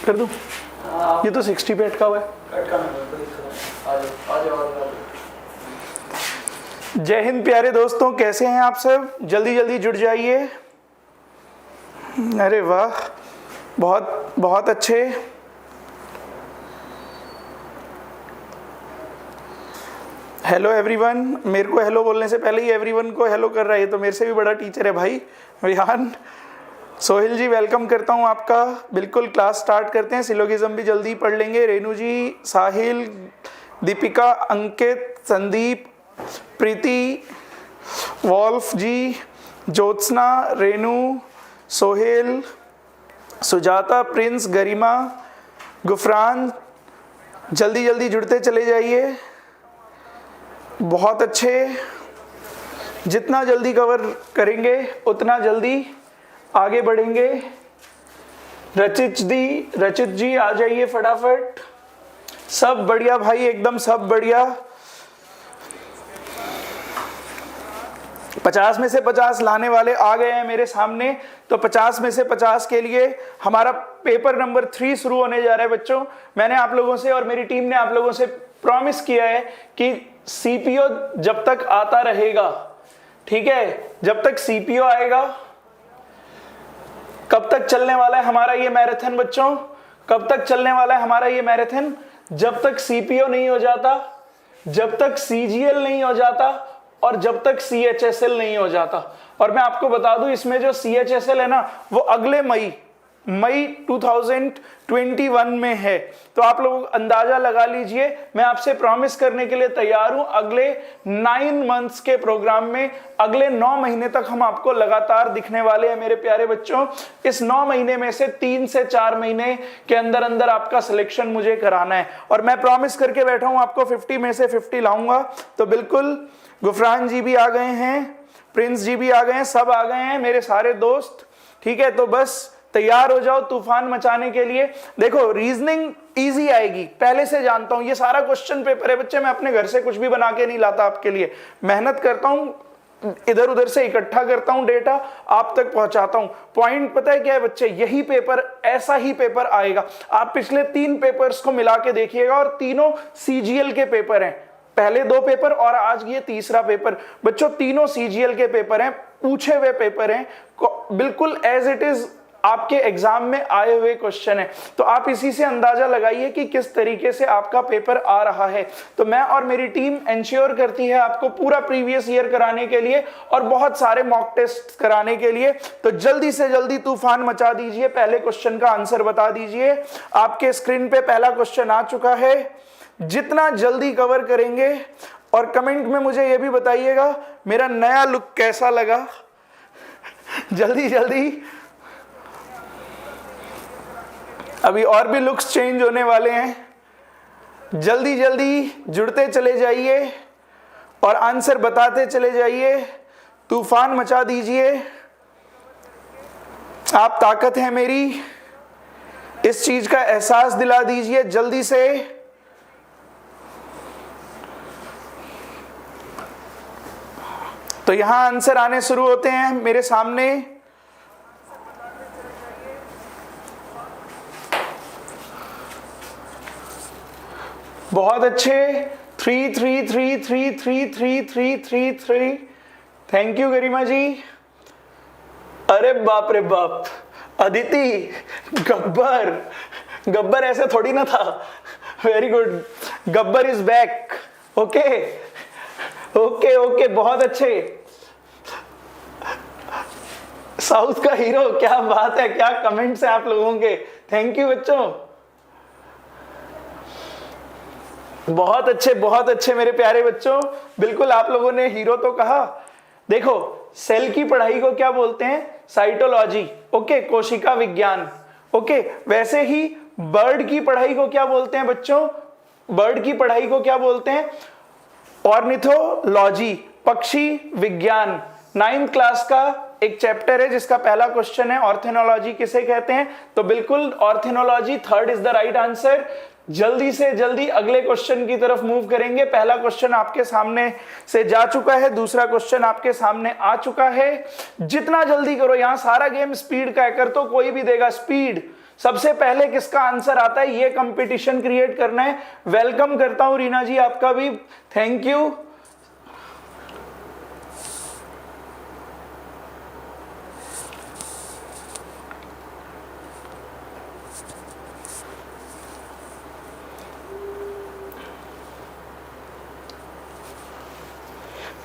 कर दूं? ये तो 60 पे अटका हुआ है। जय हिंद प्यारे दोस्तों, कैसे हैं आप सब? जल्दी जल्दी जुड़ जाइए। अरे वाह, बहुत बहुत अच्छे। Hello everyone. मेरे को हेलो बोलने से पहले ही एवरीवन को हेलो कर रहा है, तो मेरे से भी बड़ा टीचर है भाई विहान। सोहिल जी वेलकम करता हूं आपका। बिल्कुल क्लास स्टार्ट करते हैं। सिलोगिज्म भी जल्दी पढ़ लेंगे। रेनू जी, साहिल, दीपिका, अंकित, संदीप, प्रीति, वॉल्फ जी, ज्योत्सना, रेनू, सोहेल, सुजाता, प्रिंस, गरिमा, गुफरान, जल्दी जल्दी जुड़ते चले जाइए। बहुत अच्छे। जितना जल्दी कवर करेंगे उतना जल्दी आगे बढ़ेंगे। रचित जी आ जाइए फटाफट। सब बढ़िया भाई, एकदम सब बढ़िया। 50 में से 50 लाने वाले आ गए हैं मेरे सामने। तो 50 में से 50 के लिए हमारा पेपर नंबर 3 शुरू होने जा रहा है बच्चों। मैंने आप लोगों से और मेरी टीम ने आप लोगों से प्रॉमिस किया है कि सीपीओ जब तक आता रहेगा, ठीक है, जब तक सीपीओ आएगा। कब तक चलने वाला है हमारा ये मैराथन बच्चों? कब तक चलने वाला है हमारा ये मैराथन? जब तक सीपीओ नहीं हो जाता, जब तक सीजीएल नहीं हो जाता और जब तक सीएचएसएल नहीं हो जाता। और मैं आपको बता दूं, इसमें जो सीएचएसएल है ना, वो अगले मई 2021 में है। तो आप लोग अंदाजा लगा लीजिए। मैं आपसे प्रॉमिस करने के लिए तैयार हूं, अगले 9 मंथ्स के प्रोग्राम में, अगले 9 महीने तक हम आपको लगातार दिखने वाले हैं मेरे प्यारे बच्चों। इस 9 महीने में से 3 से 4 महीने के अंदर अंदर आपका सिलेक्शन मुझे कराना है। और मैं प्रॉमिस करके बैठा हूं, आपको 50 में से 50 लाऊंगा। तो बिल्कुल, गुफरान जी भी आ गए हैं, प्रिंस जी भी आ गए हैं, सब आ गए हैं मेरे सारे दोस्त, ठीक है। तो बस तैयार हो जाओ तूफान मचाने के लिए। देखो, रीजनिंग इजी आएगी, पहले से जानता हूं। ये सारा क्वेश्चन पेपर है बच्चे, मैं अपने घर से कुछ भी बना के नहीं लाता आपके लिए। मेहनत करता हूं, इधर उधर से इकट्ठा करता हूं डेटा, आप तक पहुंचाता हूं। पॉइंट पता है क्या है बच्चे? यही पेपर, ऐसा ही पेपर आएगा। आप पिछले 3 पेपर्स को मिला के देखिएगा, और तीनों सीजीएल के पेपर हैं। पहले 2 पेपर और आज ये तीसरा पेपर बच्चों, तीनों सीजीएल के पेपर हैं, पूछे हुए पेपर हैं, बिल्कुल एज इट इज आपके एग्जाम में आए हुए क्वेश्चन है। तो आप इसी से अंदाजा लगाइए कि किस तरीके से आपका पेपर आ रहा है। तो मैं और मेरी टीम इंश्योर करती है आपको पूरा प्रीवियस ईयर कराने के लिए और बहुत सारे मॉक टेस्ट कराने के लिए। तो जल्दी से जल्दी तूफान मचा दीजिए। पहले क्वेश्चन का आंसर बता दीजिए। आपके स्क्रीन पे पहला क्वेश्चन आ चुका है। जितना जल्दी कवर करेंगे, और कमेंट में मुझे यह भी बताइएगा मेरा नया लुक कैसा लगा। जल्दी जल्दी, अभी और भी लुक्स चेंज होने वाले हैं। जल्दी जल्दी जुड़ते चले जाइए और आंसर बताते चले जाइए। तूफान मचा दीजिए। आप ताकत है मेरी, इस चीज का एहसास दिला दीजिए जल्दी से। तो यहां आंसर आने शुरू होते हैं मेरे सामने। बहुत अच्छे। 3 3 3 3 3 3 3 3 3। थैंक यू गरिमा जी। अरे बाप रे बाप, अदिति, गब्बर ऐसे थोड़ी ना था। Very good, Gabbar is back. Okay okay okay, बहुत अच्छे। साउथ का हीरो, क्या बात है, क्या कमेंट्स हैं आप लोगों के। थैंक यू बच्चों, बहुत अच्छे मेरे प्यारे बच्चों। बिल्कुल, आप लोगों ने हीरो तो कहा। देखो, सेल की पढ़ाई को क्या बोलते हैं? साइटोलॉजी। ओके, कोशिका विज्ञान। ओके, वैसे ही बर्ड की पढ़ाई को क्या बोलते हैं बच्चों? बर्ड की पढ़ाई को क्या बोलते हैं? ऑर्निथोलॉजी, पक्षी विज्ञान। 9th क्लास का एक चैप्टर है जिसका पहला क्वेश्चन है ऑर्थोनोलॉजी किसे कहते हैं। तो बिल्कुल ऑर्थोनोलॉजी, 3rd is the right answer. जल्दी से जल्दी अगले क्वेश्चन की तरफ मूव करेंगे। पहला क्वेश्चन आपके सामने से जा चुका है, दूसरा क्वेश्चन आपके सामने आ चुका है। जितना जल्दी करो, यहां सारा गेम स्पीड का है, कर तो कोई भी देगा। स्पीड सबसे पहले किसका आंसर आता है, ये कंपटीशन क्रिएट करना है। वेलकम करता हूं रीना जी आपका भी, थैंक यू।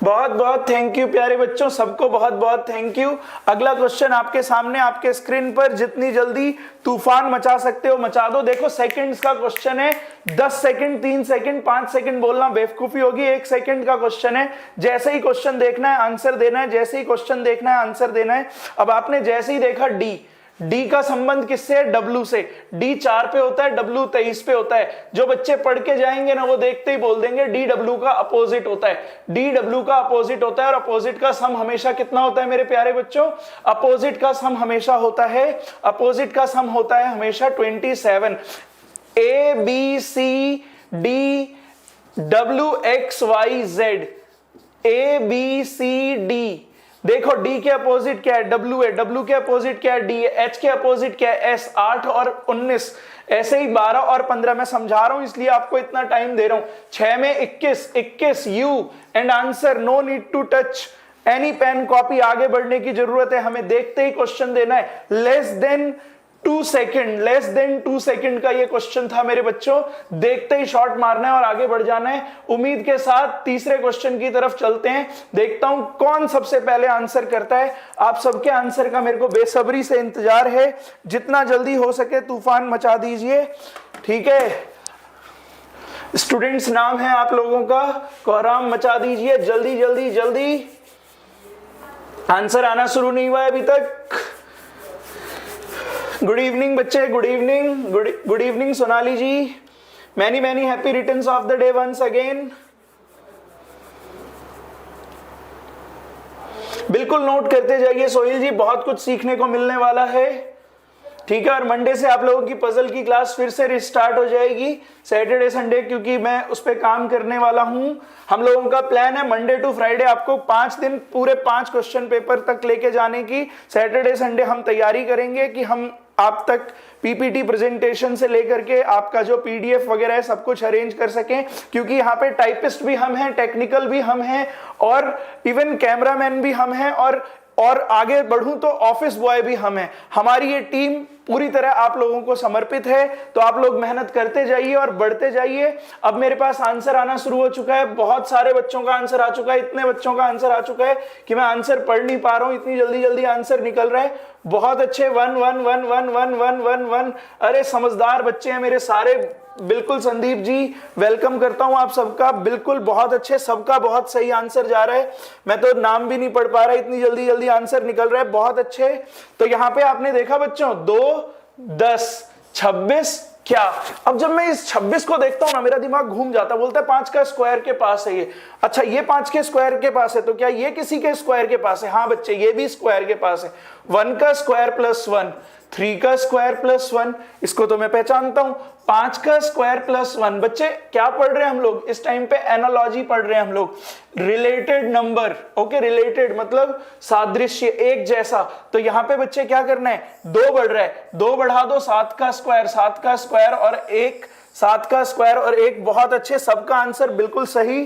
बहुत बहुत थैंक यू प्यारे बच्चों, सबको बहुत बहुत थैंक यू। अगला क्वेश्चन आपके सामने आपके स्क्रीन पर, जितनी जल्दी तूफान मचा सकते हो मचा दो। देखो सेकंड्स का क्वेश्चन है, 10 सेकंड, 3 सेकंड, 5 सेकंड बोलना बेवकूफी होगी। 1 सेकंड का क्वेश्चन है, जैसे ही क्वेश्चन देखना है आंसर देना है, जैसे ही क्वेश्चन देखना है आंसर देना है। अब आपने जैसे ही देखा डी का संबंध किससे है, डब्ल्यू से। डी 4 पे होता है, डब्ल्यू 23 पे होता है। जो बच्चे पढ़ के जाएंगे ना वो देखते ही बोल देंगे डी डब्ल्यू का अपोजिट होता है, डी डब्ल्यू का अपोजिट होता है। और अपोजिट का सम हमेशा कितना होता है मेरे प्यारे बच्चों, अपोजिट का सम हमेशा होता है, अपोजिट का सम होता है हमेशा 27। A B C D W X Y Z, A B C D. देखो D के अपोजिट क्या है, W है, W के अपोजिट क्या है, D है, H के अपोजिट क्या है, S। 8 और 19, ऐसे ही 12 और 15। मैं समझा रहा हूं इसलिए आपको इतना टाइम दे रहा हूं। 6 में 21 U and answer, no need to touch any pen copy. आगे बढ़ने की जरूरत है, हमें देखते ही क्वेश्चन देना है। Less than 2 second, less than 2 second का ये क्वेश्चन था मेरे बच्चों। देखते ही शॉट मारना है और आगे बढ़ जाना है। उम्मीद के साथ तीसरे क्वेश्चन की तरफ चलते हैं। देखता हूं कौन सबसे पहले आंसर करता है। आप सबके आंसर का मेरे को बेसब्री से इंतजार है। जितना जल्दी हो सके तूफान मचा दीजिए, ठीक है। स्टूडेंट्स नाम है आप लोगों का, कोहराम मचा दीजिए जल्दी जल्दी जल्दी। आंसर आना शुरू नहीं हुआ है अभी तक। गुड इवनिंग बच्चे, good evening, good evening Sonali ji. Many many happy returns of the day once again. बिल्कुल नोट करते जाइए सोहिल जी, बहुत कुछ सीखने को मिलने वाला है, ठीक है। और मंडे से आप लोगों की पजल की क्लास फिर से रिस्टार्ट हो जाएगी, सैटरडे संडे, क्योंकि मैं उस पर काम करने वाला हूं। हम लोगों का प्लान है मंडे टू फ्राइडे आपको 5 दिन पूरे 5 क्वेश्चन पेपर तक लेके जाने की। सैटरडे संडे हम तैयारी करेंगे कि हम आप तक पीपीटी प्रेजेंटेशन से लेकर के आपका जो पीडीएफ वगैरह है सब कुछ अरेंज कर सकें, क्योंकि यहाँ पे टाइपिस्ट भी हम हैं, टेक्निकल भी हम हैं और इवन कैमरामैन भी हम हैं, और आगे बढ़ूं तो ऑफिस बॉय भी हम हैं। हमारी ये टीम पूरी तरह आप लोगों को समर्पित है, तो आप लोग मेहनत करते जाइए और बढ़ते जाइए। अब मेरे पास आंसर आना शुरू हो चुका है, बहुत सारे बच्चों का आंसर आ चुका है, इतने बच्चों का आंसर आ चुका है कि मैं आंसर पढ़ नहीं पा रहा हूं, इतनी जल्दी जल्दी आंसर निकल रहा है। बहुत अच्छे, 1 1 1 1 1 1 1 1। अरे समझदार बच्चे हैं मेरे सारे, बिल्कुल। संदीप जी वेलकम करता हूं आप सबका, बिल्कुल बहुत अच्छे, सबका बहुत सही आंसर जा रहा है। मैं तो नाम भी नहीं पढ़ पा रहा, इतनी जल्दी जल्दी आंसर निकल रहा है, बहुत अच्छे। तो यहां पे आपने देखा बच्चों 2 10 26 क्या। अब जब मैं इस 26 को देखता हूं ना मेरा दिमाग घूम जाता, बोलता है 5 का स्क्वायर के पास है ये। अच्छा ये 5 के स्क्वायर के पास है, तो क्या ये किसी के स्क्वायर के पास है? हाँ बच्चे ये भी स्क्वायर के पास है। 1 का स्क्वायर प्लस 1, 3 का स्क्वायर प्लस 1, इसको तो मैं पहचानता हूं। 5 का स्क्वायर प्लस 1। बच्चे क्या पढ़ रहे हैं हम लोग इस टाइम पे? एनालॉजी पढ़ रहे हैं हम लोग, रिलेटेड नंबर। ओके, रिलेटेड मतलब सादृश्य, एक जैसा। तो यहां पे बच्चे क्या करना है, 2 बढ़ रहा है, 2 बढ़ा दो, 7 का स्क्वायर, 7 का स्क्वायर और 1, 7 का स्क्वायर और 1। बहुत अच्छे, सबका आंसर बिल्कुल सही,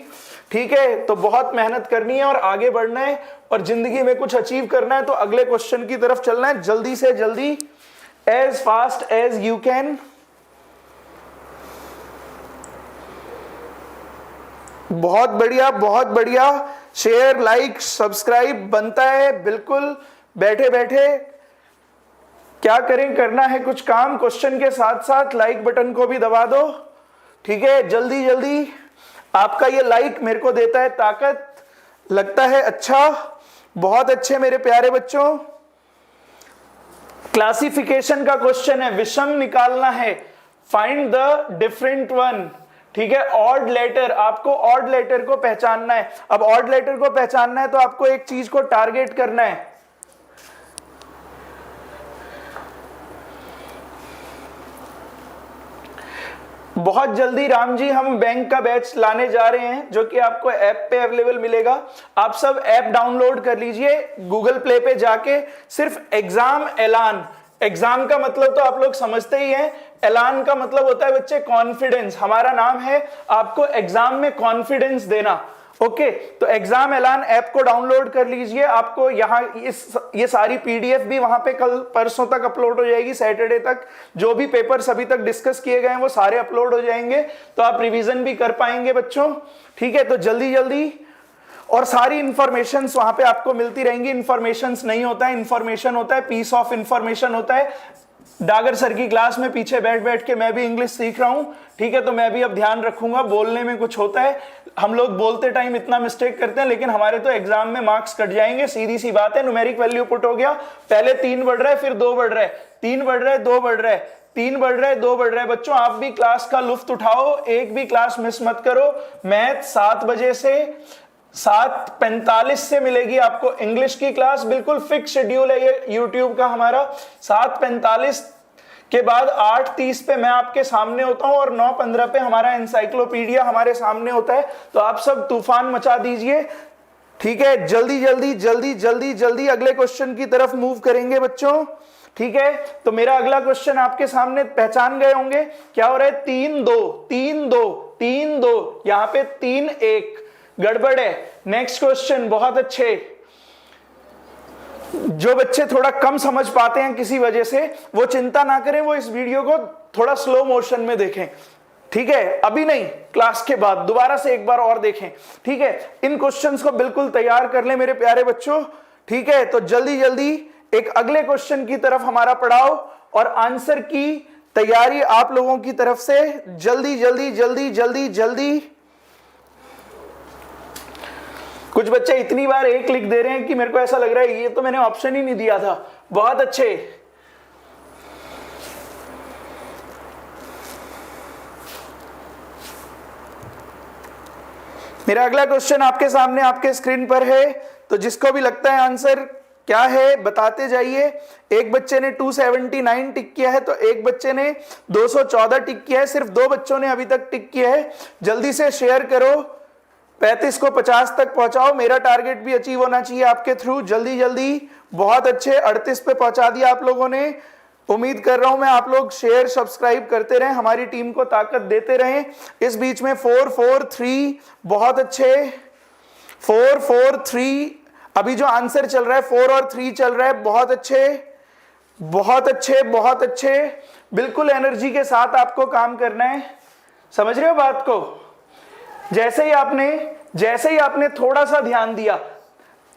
ठीक है। तो बहुत मेहनत करनी है और आगे बढ़ना है और जिंदगी में कुछ अचीव करना है, तो अगले क्वेश्चन की तरफ चलना है जल्दी से जल्दी, as fast as you can। बहुत बढ़िया, बहुत बढ़िया। शेयर, लाइक, सब्सक्राइब बनता है बिल्कुल। बैठे बैठे क्या करें, करना है कुछ काम, क्वेश्चन के साथ साथ लाइक बटन को भी दबा दो, ठीक है। जल्दी जल्दी, आपका ये लाइक मेरे को देता है ताकत, लगता है अच्छा। बहुत अच्छे मेरे प्यारे बच्चों। क्लासिफिकेशन का क्वेश्चन है, विषम निकालना है, फाइंड द डिफरेंट वन, ठीक है। ऑड लेटर, आपको ऑड लेटर को पहचानना है। अब ऑड लेटर को पहचानना है तो आपको एक चीज को टारगेट करना है। बहुत जल्दी राम जी हम बैंक का बैच लाने जा रहे हैं, जो कि आपको ऐप पे अवेलेबल मिलेगा। आप सब ऐप डाउनलोड कर लीजिए गूगल प्ले पे जाके, सिर्फ एग्जाम ऐलान, एग्जाम का मतलब तो आप लोग समझते ही हैं, ऐलान का मतलब होता है बच्चे कॉन्फिडेंस। हमारा नाम है आपको एग्जाम में कॉन्फिडेंस देना। ओके, तो एग्जाम ऐलान ऐप को डाउनलोड कर लीजिए। आपको यहाँ ये सारी पीडीएफ भी वहां पे कल परसों तक अपलोड हो जाएगी, सैटरडे तक। जो भी पेपर्स अभी तक डिस्कस किए गए हैं वो सारे अपलोड हो जाएंगे, तो आप रिवीजन भी कर पाएंगे बच्चों। ठीक है, तो जल्दी जल्दी, और सारी इंफॉर्मेशन वहां पे आपको मिलती रहेंगी। इंफॉर्मेशन नहीं होता है, इंफॉर्मेशन होता है, पीस ऑफ इंफॉर्मेशन होता है। डागर सर की क्लास में पीछे बैठ बैठ के मैं भी इंग्लिश सीख रहा हूं। ठीक है, तो मैं भी अब ध्यान रखूंगा, बोलने में कुछ होता है, हम लोग बोलते टाइम इतना मिस्टेक करते हैं, लेकिन हमारे तो एग्जाम में मार्क्स कट जाएंगे, सीधी सी बात है। न्यूमेरिक वैल्यू पुट हो गया, पहले 3 बढ़ रहा है, फिर 2 बढ़ रहा है, 3 बढ़ रहा है, 2 बढ़ रहा है, 3 बढ़ रहा है, 2 बढ़ रहा है। बच्चों आप भी क्लास का लुफ्त उठाओ, एक भी क्लास मिस मत करो। मैथ 7 बजे से 7:45 से मिलेगी आपको इंग्लिश की क्लास, बिल्कुल फिक्स शेड्यूल है ये यूट्यूब का हमारा। 7:45 के बाद 8:30 पे मैं आपके सामने होता हूं, और 9:15 पे हमारा एनसाइक्लोपीडिया हमारे सामने होता है। तो आप सब तूफान मचा दीजिए। ठीक है, जल्दी जल्दी जल्दी जल्दी जल्दी अगले क्वेश्चन की तरफ मूव करेंगे बच्चों। ठीक है, तो मेरा अगला क्वेश्चन आपके सामने पहचान गए होंगे, क्या हो रहा है? 3-2 3-2 3-2, यहां पे 3-1 गड़बड़ है। नेक्स्ट क्वेश्चन, बहुत अच्छे। जो बच्चे थोड़ा कम समझ पाते हैं किसी वजह से, वो चिंता ना करें, वो इस वीडियो को थोड़ा स्लो मोशन में देखें। ठीक है, अभी नहीं, क्लास के बाद दोबारा से एक बार और देखें। ठीक है, इन क्वेश्चंस को बिल्कुल तैयार कर लें मेरे प्यारे बच्चों। ठीक है, तो जल्दी जल्दी एक अगले क्वेश्चन की तरफ हमारा पढ़ाओ और आंसर की तैयारी आप लोगों की तरफ से जल्दी जल्दी जल्दी जल्दी जल्दी। कुछ बच्चे इतनी बार 1 लिख दे रहे हैं कि मेरे को ऐसा लग रहा है ये तो मैंने ऑप्शन ही नहीं दिया था। बहुत अच्छे। मेरा अगला क्वेश्चन आपके सामने आपके स्क्रीन पर है, तो जिसको भी लगता है आंसर क्या है बताते जाइए। एक बच्चे ने 279 टिक किया है, तो एक बच्चे ने 214 टिक किया है। सिर्फ 2 बच्चों ने अभी तक टिक किया है। जल्दी से शेयर करो, 35 को 50 तक पहुंचाओ। मेरा टारगेट भी अचीव होना चाहिए आपके थ्रू। जल्दी जल्दी, बहुत अच्छे, 38 पे पहुंचा दिया आप लोगों ने। उम्मीद कर रहा हूं मैं आप लोग शेयर सब्सक्राइब करते रहें, हमारी टीम को ताकत देते रहें। इस बीच में 4-4-3, बहुत अच्छे, 4-4-3। अभी जो आंसर चल रहा है 4 और 3 चल रहा है। बहुत अच्छे बहुत अच्छे बहुत अच्छे। बिल्कुल एनर्जी के साथ आपको काम करना है, समझ रहे हो बात को? जैसे ही आपने थोड़ा सा ध्यान दिया,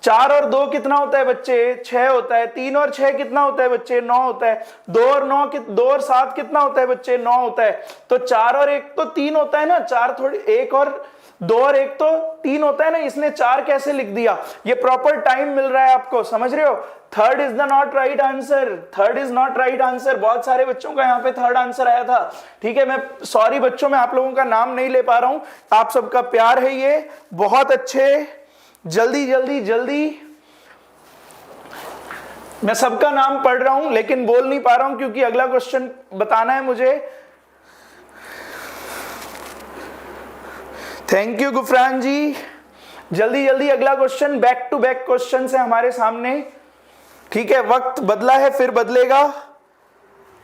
4 और 2 कितना होता है बच्चे? 6 होता है। 3 और 6 कितना होता है बच्चे? 9 होता है। 2 और 7 कितना होता है बच्चे? 9 होता है। तो 4 और 1 तो 3 होता है ना। 4 थोड़ी 1 और 2 और 1 तो 3 होता है ना। इसने 4 कैसे लिख दिया? ये प्रॉपर टाइम मिल रहा है आपको, समझ रहे हो? Third is the not right answer, third is not right answer. बहुत सारे बच्चों का यहाँ पे थर्ड आंसर आया था। ठीक है, मैं सॉरी बच्चों, मैं आप लोगों का नाम नहीं ले पा रहा हूं, आप सबका प्यार है ये। बहुत अच्छे, जल्दी जल्दी जल्दी। मैं सबका नाम पढ़ रहा हूं लेकिन बोल नहीं पा रहा हूं क्योंकि अगला क्वेश्चन बताना है मुझे। Thank you Gufran ji. जल्दी जल्दी अगला question, back to back question है हमारे सामने। ठीक है, वक्त बदला है फिर बदलेगा।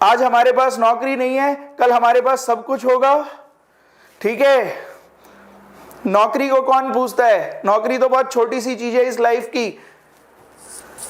आज हमारे पास नौकरी नहीं है, कल हमारे पास सब कुछ होगा। ठीक है, नौकरी को कौन पूछता है? नौकरी तो बहुत छोटी सी चीज है इस लाइफ की,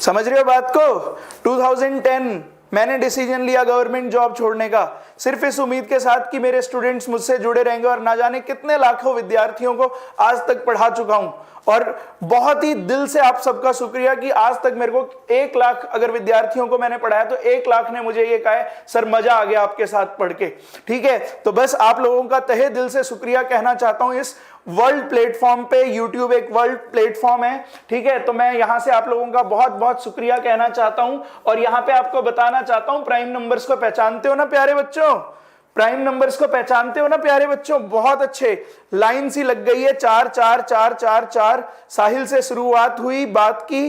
समझ रहे हो बात को? 2010 मैंने डिसीजन लिया गवर्नमेंट जॉब छोड़ने का, सिर्फ इस उम्मीद के साथ कि मेरे स्टूडेंट्स मुझसे जुड़े रहेंगे, और ना जाने कितने लाखों विद्यार्थियों को आज तक पढ़ा चुका हूं। और बहुत ही दिल से आप सबका शुक्रिया कि आज तक मेरे को 1 लाख अगर विद्यार्थियों को मैंने पढ़ाया तो 1 लाख ने मुझे ये कहा है सर मजा आ गया आपके साथ पढ़ के। ठीक है, तो बस आप लोगों का तहे दिल से शुक्रिया कहना चाहता हूं। इस वर्ल्ड प्लेटफॉर्म पे, यूट्यूब एक वर्ल्ड प्लेटफॉर्म है, ठीक है, तो मैं यहां से आप लोगों का बहुत बहुत शुक्रिया कहना चाहता हूं। और यहां पे आपको बताना चाहता हूं, प्राइम नंबर्स को पहचानते हो ना प्यारे बच्चों? प्राइम नंबर्स को पहचानते हो ना प्यारे बच्चों? बहुत अच्छे, लाइन सी लग गई है, 4 4 4 4 4। साहिल से शुरुआत हुई बात की,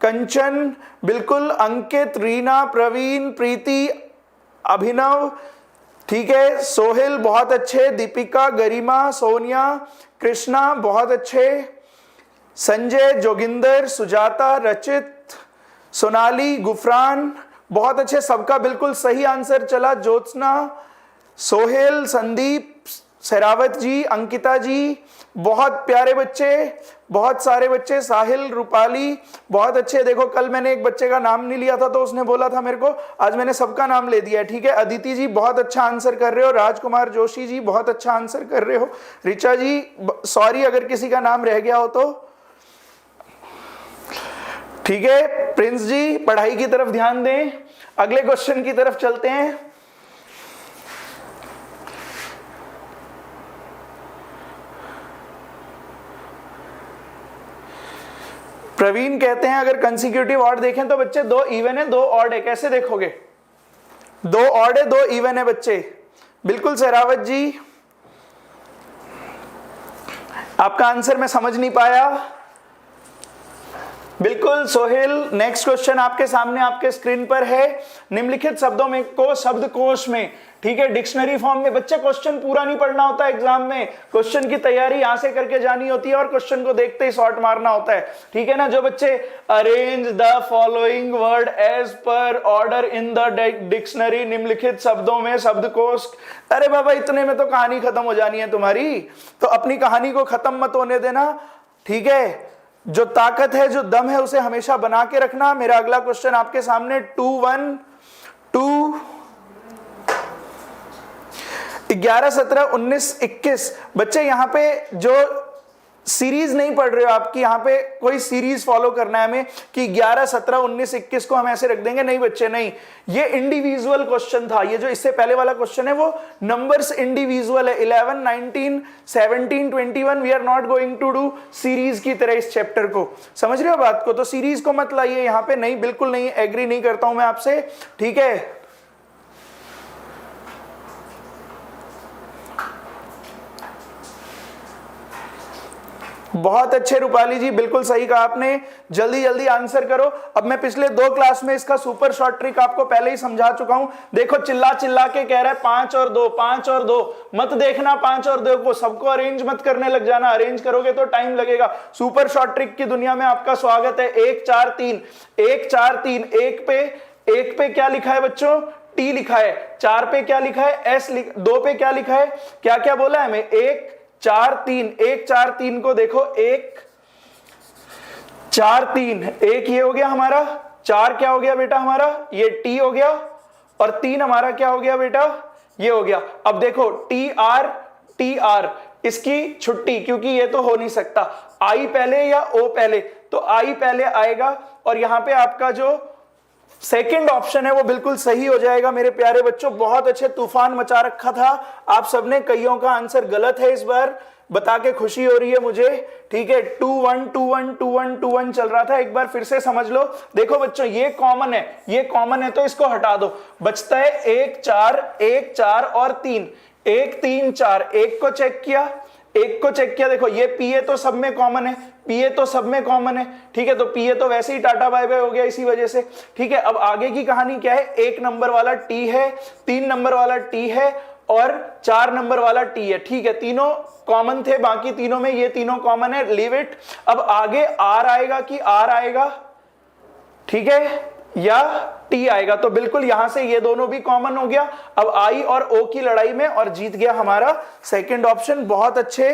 कंचन, बिल्कुल, अंकित, रीना, प्रवीण, प्रीति, अभिनव, ठीक है, सोहेल बहुत अच्छे, दीपिका, गरिमा, सोनिया, कृष्णा बहुत अच्छे, संजय, जोगिंदर, सुजाता, रचित, सोनाली, गुफरान, बहुत अच्छे, सबका बिल्कुल सही आंसर चला। ज्योत्सना, सोहेल, संदीप, शेरावत जी, अंकिता जी, बहुत प्यारे बच्चे, बहुत सारे बच्चे, साहिल, रूपाली, बहुत अच्छे। देखो कल मैंने एक बच्चे का नाम नहीं लिया था तो उसने बोला था मेरे को, आज मैंने सबका नाम ले दिया है, ठीक है। अदिति जी बहुत अच्छा आंसर कर रहे हो, राजकुमार जोशी जी बहुत अच्छा आंसर कर रहे हो, ऋचा जी सॉरी अगर किसी का नाम रह गया हो तो, ठीक है। प्रिंस जी पढ़ाई की तरफ ध्यान दें, अगले क्वेश्चन की तरफ चलते हैं। प्रवीण कहते हैं अगर कंसेक्यूटिव ऑड देखें तो बच्चे 2 इवन है 2 ऑड है, कैसे देखोगे? 2 ऑड है 2 इवन है बच्चे, बिल्कुल। शेरावत जी आपका आंसर मैं समझ नहीं पाया, बिल्कुल। सोहेल, नेक्स्ट क्वेश्चन आपके सामने आपके स्क्रीन पर है। निम्नलिखित शब्दों में को शब्दकोश में, ठीक है, डिक्शनरी फॉर्म में। बच्चे क्वेश्चन पूरा नहीं पढ़ना होता एग्जाम में, क्वेश्चन की तैयारी यहां से करके जानी होती है और क्वेश्चन को देखते ही शॉर्ट मारना होता है, ठीक है ना। जो बच्चे arrange the following word as per order in the dictionary, निम्नलिखित शब्दों में शब्दकोश। अरे बाबा इतने में तो कहानी खत्म हो जानी है तुम्हारी, तो अपनी कहानी को खत्म मत होने देना, ठीक है। जो ताकत है, जो दम है, उसे हमेशा बना के रखना। मेरा अगला क्वेश्चन आपके सामने 2 1 2 11 17 19 21। बच्चे यहां पे जो सीरीज नहीं पढ़ रहे हो, आपकी यहां पे कोई सीरीज फॉलो करना है हमें कि 11 17 19 21 को हम ऐसे रख देंगे, नहीं बच्चे नहीं, ये इंडिविजुअल क्वेश्चन था। ये जो इससे पहले वाला क्वेश्चन है वो नंबर्स इंडिविजुअल है, 11 19 17 21। We are not going to do series की तरह इस चैप्टर को, समझ रहे हो बात को? तो सीरीज को मत लाइए यहां पे, नहीं, बिल्कुल नहीं, एग्री नहीं करता हूं मैं आपसे, ठीक है। बहुत अच्छे रूपाली जी, बिल्कुल सही कहा आपने, जल्दी जल्दी आंसर करो। अब मैं पिछले 2 क्लास में इसका सुपर शॉर्ट ट्रिक आपको पहले ही समझा चुका हूं। देखो चिल्ला चिल्ला के कह रहा है 5 और 2 5 और 2, मत देखना 5 और 2 को, सबको अरेंज मत करने लग जाना, अरेंज करोगे तो टाइम लगेगा। सुपर शॉर्ट ट्रिक की दुनिया में आपका स्वागत है। 1 4 3 1 4 3, 1 पे क्या लिखा है बच्चों? टी लिखा है। 4 पे क्या लिखा है? एस। 2 पे क्या लिखा है? क्या क्या बोला है हमें? 1 4 3, 1 4 3 को देखो, 1 4 3, 1 ये हो गया हमारा, 4 क्या हो गया बेटा हमारा? ये टी हो गया, और 3 हमारा क्या हो गया बेटा? ये हो गया। अब देखो टी आर, इसकी छुट्टी, क्योंकि ये तो हो नहीं सकता, आई पहले या ओ पहले, तो आई पहले आएगा, और यहां पे आपका जो सेकंड ऑप्शन है वो बिल्कुल सही हो जाएगा। मेरे प्यारे बच्चों बहुत अच्छे, तूफान मचा रखा था आप सबने, कईयों का आंसर गलत है इस बार, बता के खुशी हो रही है मुझे, ठीक है। 2 1 2 1 2 1 2 1 चल रहा था, एक बार फिर से समझ लो। देखो बच्चों ये कॉमन है, ये कॉमन है तो इसको हटा दो, बचता है 1 4 और 3, 1 3 4, 1 को चेक किया, 1 को चेक किया, देखो ये पीए तो सब में कॉमन है, पीए तो सब में कॉमन है, ठीक है। तो पीए तो वैसे ही टाटा बाय बाय हो गया इसी वजह से, ठीक है। अब आगे की कहानी क्या है? 1 नंबर वाला टी है, 3 नंबर वाला टी है, और 4 नंबर वाला टी है, ठीक है। तीनों कॉमन थे, बाकी तीनों में ये तीनों कॉमन है, लीव इट। अब आगे आर आएगा कि आर आएगा, ठीक है, या टी आएगा, तो बिल्कुल यहां से ये दोनों भी कॉमन हो गया। अब आई और ओ की लड़ाई में, और जीत गया हमारा सेकंड ऑप्शन। बहुत अच्छे,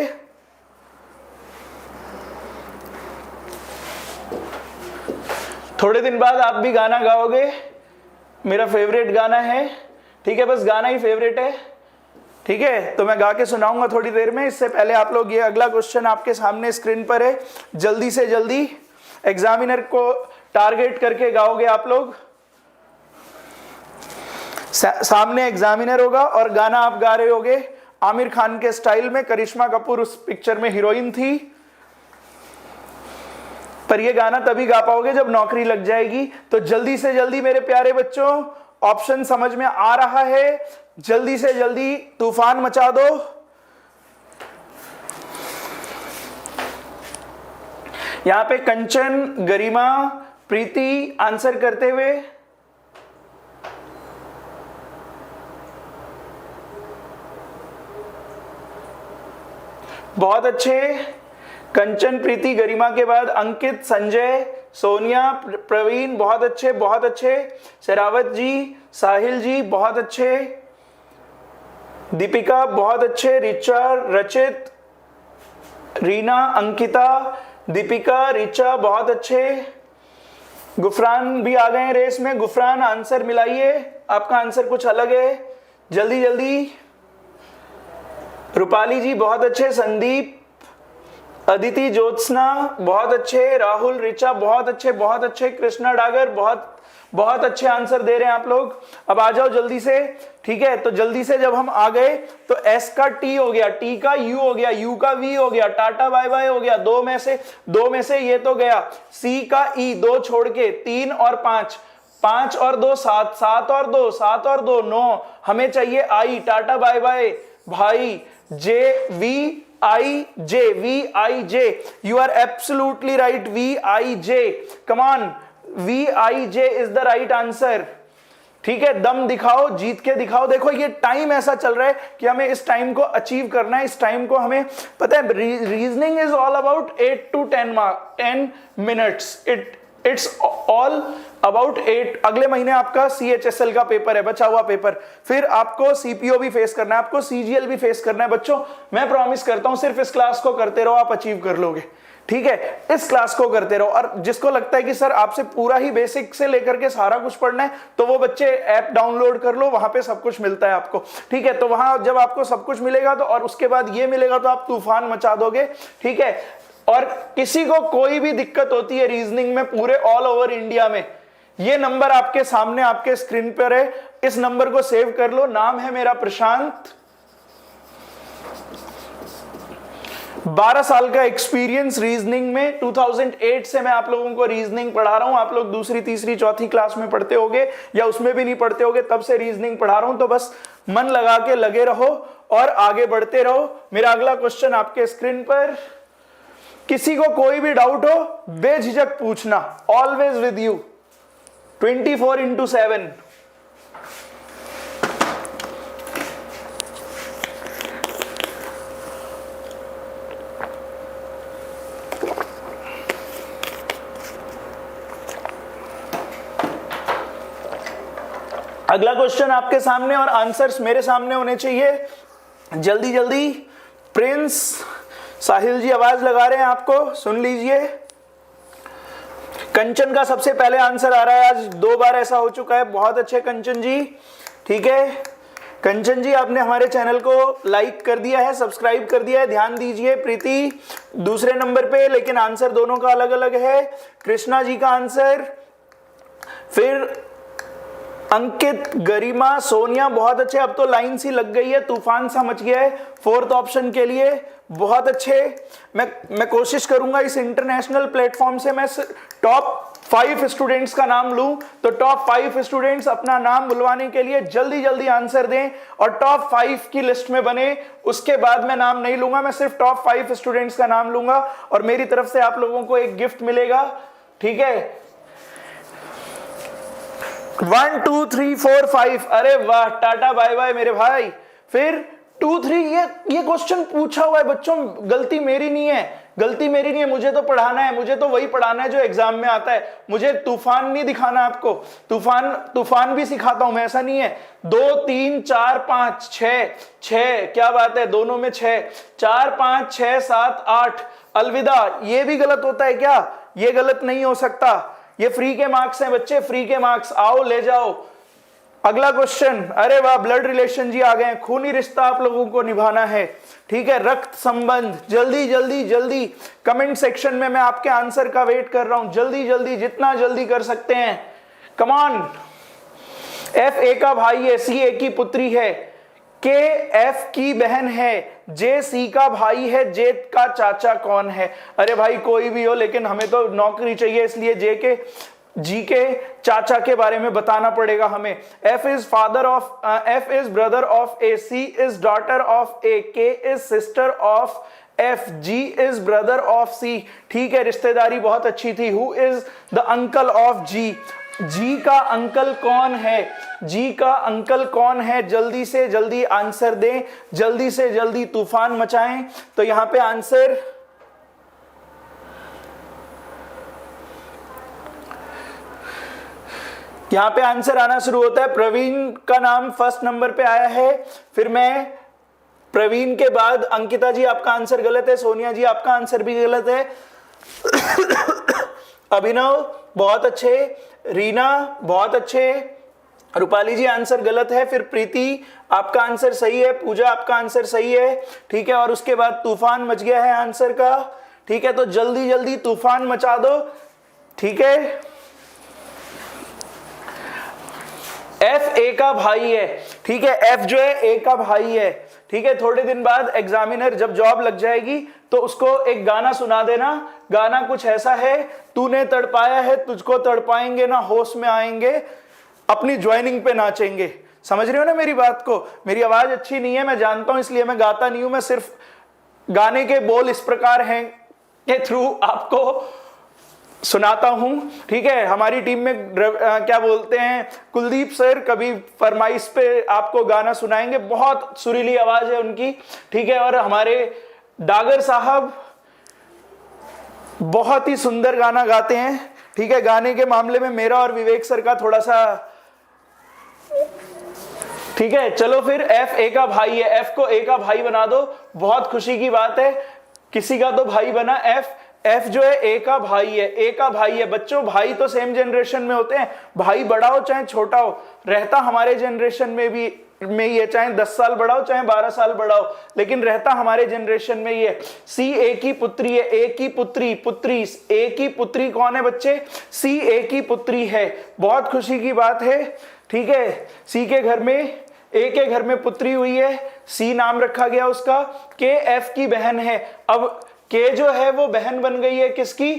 थोड़े दिन बाद आप भी गाना गाओगे, मेरा फेवरेट गाना है, ठीक है, बस गाना ही फेवरेट है, ठीक है। तो मैं गा के सुनाऊंगा थोड़ी देर में। इससे पहले आप लोग, ये अगला क्वेश्चन आपके सामने स्क्रीन पर है, जल्दी से जल्दी एग्जामिनर को टारगेट करके गाओगे आप लोग। सामने एग्जामिनर होगा और गाना आप गा रहे होगे आमिर खान के स्टाइल में। करिश्मा कपूर उस पिक्चर में हीरोइन थी, पर ये गाना तभी गा पाओगे जब नौकरी लग जाएगी। तो जल्दी से जल्दी मेरे प्यारे बच्चों, ऑप्शन समझ में आ रहा है, जल्दी से जल्दी तूफान मचा दो। यहां पे कंचन, गरिमा, प्रीति आंसर करते हुए, बहुत अच्छे। कंचन, प्रीति, गरिमा के बाद अंकित, संजय, सोनिया, प्रवीण बहुत अच्छे बहुत अच्छे, शेरावत जी, साहिल जी बहुत अच्छे, दीपिका बहुत अच्छे, रिचा, रचित, रीना, अंकिता, दीपिका, रिचा बहुत अच्छे, गुफरान भी आ गए हैं रेस में। गुफरान आंसर मिलाइए, आपका आंसर कुछ अलग है, जल्दी जल्दी। रूपाली जी बहुत अच्छे, संदीप, अदिति, ज्योत्सना बहुत अच्छे, राहुल, रिचा बहुत अच्छे, कृष्णा डागर बहुत अच्छे आंसर दे रहे हैं आप लोग। अब आ जाओ जल्दी से, ठीक है। तो जल्दी से जब हम आ गए तो एस का टी हो गया, टी का यू हो गया, यू का वी हो गया, टाटा बाय बाय हो गया, दो में से ये तो गया, सी का ई, दो छोड़ के, 3 और 5, 5 और 2 7, 7 और 2 7 और 2 9, हमें चाहिए आई, टाटा बाय बाय भाई, J V I J, you are absolutely right, V I J, come on, V I J is the right answer, ठीक है। दम दिखाओ, जीत के दिखाओ। देखो ये टाइम ऐसा चल रहा है कि हमें इस टाइम को अचीव करना है, इस टाइम को हमें पता है, reasoning is all about 8 to 10 minutes, it's all about 8। अगले महीने आपका CHSL का पेपर है, बचा हुआ पेपर, फिर आपको CPO भी फेस करना है, आपको CGL भी फेस करना है। बच्चों मैं प्रॉमिस करता हूं सिर्फ इस क्लास को करते रहो, आप अचीव कर लोगे, ठीक है। इस क्लास को करते रहो। और जिसको लगता है कि सर आपसे पूरा ही बेसिक से लेकर के सारा कुछ पढ़ना है, तो वो बच्चे ऐप डाउनलोड कर लो, वहां पे सब कुछ मिलता है आपको, ठीक है। तो वहां जब आपको सब कुछ मिलेगा तो, और उसके बाद ये मिलेगा, तो आप तूफान मचा दोगे, ठीक है। और किसी को कोई भी दिक्कत होती है रीजनिंग में पूरे ऑल ओवर इंडिया में, ये नंबर आपके सामने आपके स्क्रीन पर है, इस नंबर को सेव कर लो। नाम है मेरा प्रशांत, 12 साल का एक्सपीरियंस रीजनिंग में। 2008 से मैं आप लोगों को रीजनिंग पढ़ा रहा हूं। आप लोग दूसरी तीसरी चौथी क्लास में पढ़ते होगे या उसमें भी नहीं पढ़ते होगे, तब से रीजनिंग पढ़ा रहा हूं। तो बस मन लगा के लगे रहो और आगे बढ़ते रहो। मेरा अगला क्वेश्चन आपके स्क्रीन पर, किसी को कोई भी डाउट हो बेझिझक पूछना, ऑलवेज विद यू, 24/7। अगला क्वेश्चन आपके सामने और आंसर्स मेरे सामने होने चाहिए, जल्दी जल्दी। प्रिंस, साहिल जी आवाज लगा रहे हैं आपको, सुन लीजिए। कंचन का सबसे पहले आंसर आ रहा है, आज 2 बार ऐसा हो चुका है, बहुत अच्छे कंचन जी, ठीक है। कंचन जी आपने हमारे चैनल को लाइक कर दिया है, सब्सक्राइब कर दिया है, ध्यान दीजिए। प्रीति दूसरे नंबर पे, लेकिन आंसर दोनों का अलग अलग है। कृष्णा जी का आंसर, फिर अंकित, गरिमा, सोनिया बहुत अच्छे, अब तो लाइन सी लग गई है, तूफान सा मच गया है 4th ऑप्शन के लिए, बहुत अच्छे। मैं कोशिश करूंगा इस इंटरनेशनल प्लेटफॉर्म से मैं टॉप 5 स्टूडेंट्स का नाम लूं, तो टॉप 5 स्टूडेंट्स अपना नाम बुलवाने के लिए जल्दी जल्दी आंसर दें और टॉप 5 की लिस्ट में बने। उसके बाद मैं नाम नहीं लूंगा, मैं सिर्फ टॉप 5 स्टूडेंट्स का नाम लूंगा और मेरी तरफ से आप लोगों को एक गिफ्ट मिलेगा, ठीक है। 1 2 3 4 5, अरे वाह, टाटा बाय बाय मेरे भाई। फिर 2 3, ये क्वेश्चन पूछा हुआ है बच्चों, गलती मेरी नहीं है, मुझे तो पढ़ाना है, मुझे तो वही पढ़ाना है जो एग्जाम में आता है। मुझे तूफान नहीं दिखाना आपको, तूफान भी सिखाता हूं मैं, ऐसा नहीं है। 2 3 4 5 6, क्या बात है, दोनों में 6, 4 5 6 7 8, अलविदा। ये भी गलत होता है क्या? ये गलत नहीं हो सकता, ये फ्री के मार्क्स हैं बच्चे, फ्री के मार्क्स, आओ ले जाओ। अगला क्वेश्चन, अरे वाह, ब्लड रिलेशन जी आ गए, खूनी रिश्ता आप लोगों को निभाना है, ठीक है, रक्त संबंध। जल्दी जल्दी जल्दी कमेंट सेक्शन में मैं आपके आंसर का वेट कर रहा हूं, जल्दी जल्दी, जितना जल्दी कर सकते हैं, कम ऑन। एफ ए का भाई है, सी ए की पुत्री है, के एफ की बहन है, जे सी का भाई है, जे का चाचा कौन है? अरे भाई कोई भी हो, लेकिन हमें तो नौकरी चाहिए, इसलिए जी के चाचा के बारे में बताना पड़ेगा हमें। F is brother of A, C is daughter of A, K is sister of F, G is brother of C, ठीक है, रिश्तेदारी बहुत अच्छी थी। Who is the uncle of G, G का अंकल कौन है, जी का अंकल कौन है? जल्दी से जल्दी आंसर दें, जल्दी से जल्दी तूफान मचाएं। तो यहां पे आंसर यहां पे आंसर आना शुरू होता है। प्रवीण का नाम फर्स्ट नंबर पे आया है, फिर मैं प्रवीण के बाद अंकिता जी आपका आंसर गलत है, सोनिया जी आपका आंसर भी गलत है, अभिनव बहुत अच्छे, रीना बहुत अच्छे, रूपाली जी आंसर गलत है, फिर प्रीति आपका आंसर सही है, पूजा आपका आंसर सही है, ठीक है, और उसके बाद तूफान मच गया है आंसर का, ठीक है, तो जल्दी जल्दी तूफान मचा दो, ठीक है। एफ ए का भाई है, ठीक है, एफ जो है ए का भाई है, ठीक है। थोड़े दिन बाद एग्जामिनर जब जॉब लग जाएगी तो उसको एक गाना सुना देना, गाना कुछ ऐसा है, तूने तड़पाया है तुझको तड़पाएंगे ना होश में आएंगे, अपनी ज्वाइनिंग पे नाचेंगे। समझ रहे हो ना मेरी बात को? मेरी आवाज अच्छी नहीं है मैं जानता हूं, इसलिए मैं गाता नहीं हूं, मैं सिर्फ गाने के बोल इस प्रकार हैं के थ्रू आपको सुनाता हूं, ठीक है। हमारी टीम में क्या बोलते हैं कुलदीप सर कभी फरमाइश पे आपको गाना सुनाएंगे, बहुत सुरीली आवाज है उनकी, ठीक है। और हमारे डागर साहब बहुत ही सुंदर गाना गाते हैं, ठीक है। गाने के मामले में मेरा और विवेक सर का थोड़ा सा, ठीक है। चलो फिर एफ ए का भाई है, एफ को ए का भाई बना दो, बहुत खुशी की बात है, किसी का तो भाई बना। एफ एफ जो है ए का भाई है, ए का भाई है। बच्चों भाई तो सेम जनरेशन में होते हैं, भाई बड़ा हो चाहे छोटा हो, रहता हमारे जनरेशन में ही है, चाहे 10 साल बड़ा हो चाहे 12 साल बड़ा हो, लेकिन रहता हमारे जनरेशन में ही है। सी ए की पुत्री है, ए की पुत्री, पुत्री ए की पुत्री कौन है बच्चे? सी ए की पुत्री है, बहुत खुशी की बात है, ठीक है। सी के घर में, ए के घर में पुत्री हुई है, सी नाम रखा गया उसका। के एफ की बहन है, अब के जो है वो बहन बन गई है किसकी?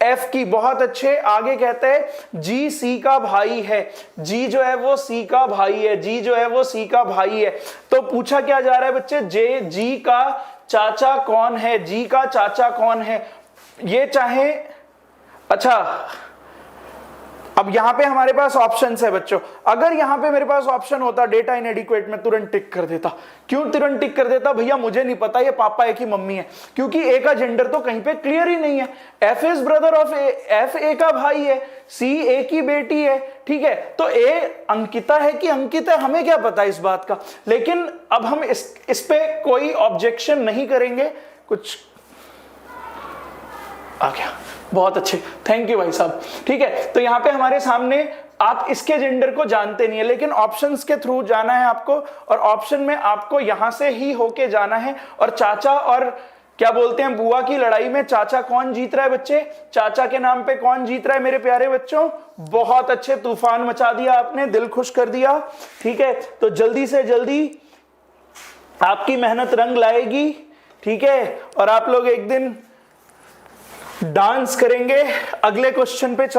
एफ की, बहुत अच्छे। आगे कहते हैं जी सी का भाई है, जी जो है वो सी का भाई है, जी जो है वो सी का भाई है। तो पूछा क्या जा रहा है बच्चे, जे जी का चाचा कौन है? जी का चाचा कौन है? ये चाहे, अच्छा अब यहां पे हमारे पास ऑप्शंस है बच्चों, अगर यहां पे मेरे पास ऑप्शन होता डेटा इनएडिक्वेट में तुरंत टिक कर देता। क्यों तुरंत टिक कर देता? भैया मुझे नहीं पता ये पापा एक ही मम्मी है, क्योंकि ए का जेंडर तो कहीं पे क्लियर ही नहीं है। F is brother of A, F A का भाई है, सी ए की बेटी है, ठीक है। तो ए अंकिता है कि अंकित है हमें क्या पता इस बात का, लेकिन अब हम इस पे कोई ऑब्जेक्शन नहीं करेंगे। कुछ आ गया, बहुत अच्छे, थैंक यू भाई साहब, ठीक है। तो यहां पे हमारे सामने आप इसके जेंडर को जानते नहीं है, लेकिन ऑप्शंस के थ्रू जाना है आपको, और ऑप्शन में आपको यहां से ही होके जाना है। और चाचा और क्या बोलते हैं बुआ की लड़ाई में चाचा कौन जीत रहा है बच्चे? चाचा के नाम पे कौन जीत रहा है मेरे प्यारे बच्चों? बहुत अच्छे, तूफान मचा दिया आपने, दिल खुश कर दिया, ठीक है। तो जल्दी से जल्दी आपकी मेहनत रंग लाएगी, ठीक है, और आप लोग एक दिन डांस करेंगे। अगले क्वेश्चन पे चलते